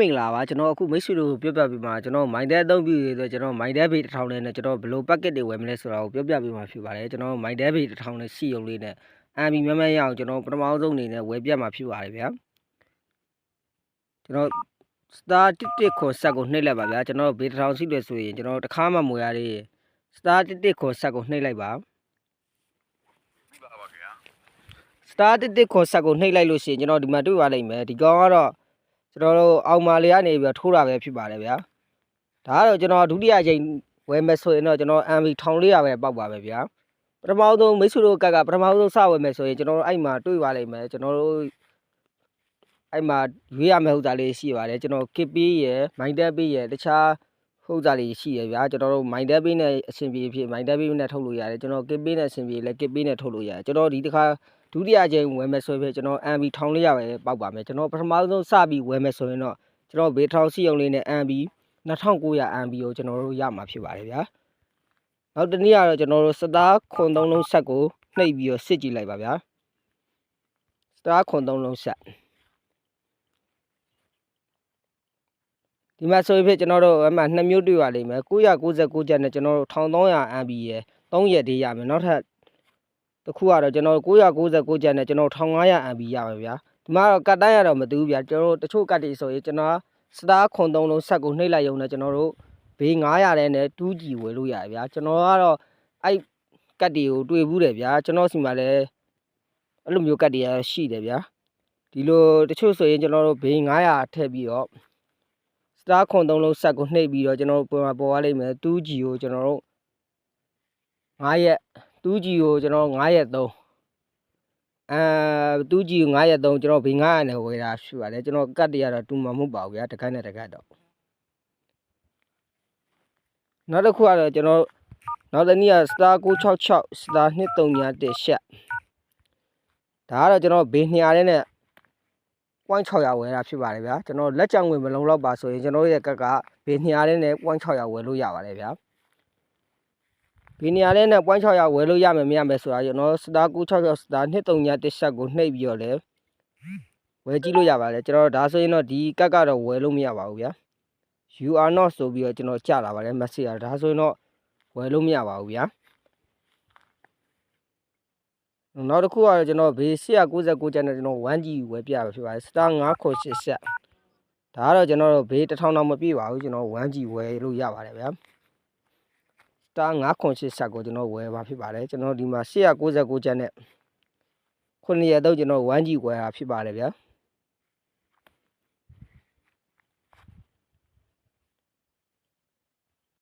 မင်္ဂလာပါကျွန်တော်အခုမိတ်ဆွေတို့ပြောပြပေးမှာကျွန်တော်မိုင်းတဲ့အသုံးပြုရတဲ့ကျွန်တော်မိုင်းတဲ့ဘေးတစ်ထောင်နဲ့ကျွန်တော်ဘယ်လို packet တွေဝယ်မလဲဆိုတာကိုပြောပြပေးမှာဖြစ်ပါတယ်ကျွန်တော်မိုင်းတဲ့ဘေးတစ်ထောင်နဲ့စီယုံလေးနဲ့ MB မမရအောင်ကျွန်တော်ပထမဆုံးအနေနဲ့ဝယ်ပြမှာဖြစ်ပါတယ်ဗျာကျွန်တော် star 11ခွန်ဆက်ကိုနှိပ်လိုက်ပါဗျာကျွန်တော်ဘေးတစ်ထောင်စီးတယ်ဆိုရင်ကျွန်တော်တစ်ခါမှမဝယ်ရသေး star 11ခွန်ဆက်ကိုနှိပ်လိုက်ပါ star 11ခွန်ဆက်ကိုနှိပ်လိုက်လို့ရှိရင်ကျွန်တော်ဒီမှာတွေ့ပါလိမ့်မယ်ဒီကောင်ကတော့ကျွန်တော်တို့အောင်မာလေးကနေပြီးထိုးတာပဲဖြစ်ပါတယ်ဗျာဒါကတော့ကျွန်တော်ဒုတိယအကြိမ်ဝယ်မယ်ဆိုရင်တော့ကျွန်တော် MB 1400ပဲပေါက်ပါပဲဗျာပထမဆုံးမိတ်ဆွေတို့ကပထမဆုံးစဝယ်မယ်ဆိုရင်ကျွန်တော်တို့အဲ့မှာတွေ့ပါလိမ့်မယ်ကျွန်တော်တို့အဲ့မှာရွေးရမယ့်ဥစ္စာလေးရှိပါတယ်ကျွန်တော်ကစ်ပေးရယ်မိုင်းတက်ပေးရယ်တခြားဥစ္စာလေးရှိရဗျာကျွန်တော်တို့မိုင်းတက်ပေးနဲ့အဆင်ပြေဖြစ်မိုင်းတက်ပေးနဲ့ထုတ်လို့ရတယ်ကျွန်တော်ကစ်ပေးနဲ့အဆင်ပြေလဲကစ်ပေးနဲ့ထုတ်လို့ရတယ်ကျွန်တော်ဒီတစ်ခါဒုတိယအကြိမ်ဝယ်မယ်ဆိုရင်ကျွန်တော် MB 1400ပဲပေါက်ပါမယ်ကျွန်တော်ပထမဆုံးစပြီးဝယ်မယ်ဆိုရင်တော့ကျွန်တော်ဘေးထောင်စီယုံလေးနဲ့ MB 2900 MB ကိုကျွန်တော်တို့ရမှာဖြစ်ပါတယ်ဗျာနောက်တစ်နည်းကတော့ကျွန်တော်တို့စတားခွန်3လုံးဆက်ကိုနှိပ်ပြီးတော့စစ်ကြည့်လိုက်ပါဗျာစတားခွန်3လုံးဆက်ဒီမှာဆိုရင်ကျွန်တော်တို့အမှ2မျိုးတွေ့ပါလိမ့်မယ်999ကျပ်နဲ့ကျွန်တော်တို့1300 MB ရယ်3ရက်သေးရမယ်နောက်ထပ်တစ်ခုကတော့ကျွန်တော်999ကျပ်နဲ့ကျွန်တော်1500 MB ရပါဗျာဒီမှာတော့ကတ်တိုင်းရတော့မတူဘူးဗျာကျွန်တော်တို့တချို့ကတ်တွေဆိုရင်ကျွန်တော်စတားခွန်3လုံးဆက်ကိုနှိပ်လိုက်ရုံနဲ့ကျွန်တော်တို့ဘေး900တဲ့နဲ့ 2G ဝယ်လို့ရတယ်ဗျာကျွန်တော်ကတော့အဲ့ကတ်တွေကိုတွေ့ဘူးတယ်ဗျာကျွန်တော်စီမှာလည်းအဲ့လိုမျိုးကတ်တွေရှိတယ်ဗျာဒီလိုတချို့ဆိုရင်ကျွန်တော်တို့ဘေး900ထည့်ပြီးတော့စတားခွန်3လုံးဆက်ကိုနှိပ်ပြီးတော့ကျွန်တော်တို့ပေါ်သွားလိမ့်မယ် 2G ကိုကျွန်တော်တို့9ရက် 2G ကိုကျွန်တော်9ရက်32G ကို9ရက်3ကျွန်တော်ဘေး900နဲ့ဝယ်တာရှိပါတယ်ကျွန်တော်ကတ်တွေကတော့တူမှာမဟုတ်ပါဘူးဗျာတကတ်နဲ့တကတ်တော့နောက်တစ်ခုကတော့ကျွန်တော်နောက်တစ်နည်းက star 966 star 2331ရှက်ဒါကတော့ကျွန်တော်ဘေး200နဲ့600ဝယ်တာဖြစ်ပါတယ်ဗျာကျွန်တော်လက်ကြံငွေမလုံလောက်ပါဆိုရင်ကျွန်တော်ရဲ့ကတ်ကဘေး200နဲ့600ဝယ်လို့ရပါတယ်ဗျာဘေး200နဲ့600ဝယ်လို့ရမယ်မရမယ်ဆိုတာကျွန်တော် star 966 star 2331ရှက်ကိုနှိပ်ပြီးတော့လဲဝယ်ကြည့်လို့ရပါတယ်ကျွန်တော်ဒါဆိုရင်တော့ဒီကတ်ကတော့ဝယ်လို့မရပါဘူးဗျာ you are not ဆိုပြီးတော့ကျွန်တော်ကြာလာပါတယ် message ဒါဆိုရင်တော့ဝယ်လို့မရပါဘူးဗျာနောက်တစ်ခုကတော့ကျွန်တော်ဘေး199ကျပ်နဲ့ကျွန်တော် 1G ဝယ်ပြရဖြစ်ပါတယ် star 998ဆက်ဒါကတော့ကျွန်တော်တို့ဘေး1000တောင်မပြည့်ပါဘူးကျွန်တော် 1G ဝယ်လို့ရပါတယ်ဗျာ star 998ဆက်ကိုကျွန်တော်ဝယ်ပါဖြစ်ပါတယ်ကျွန်တော်ဒီမှာ199ကျပ်နဲ့9ရက်တော့ကျွန်တော် 1G ဝယ်တာဖြစ်ပါတယ်ဗျာ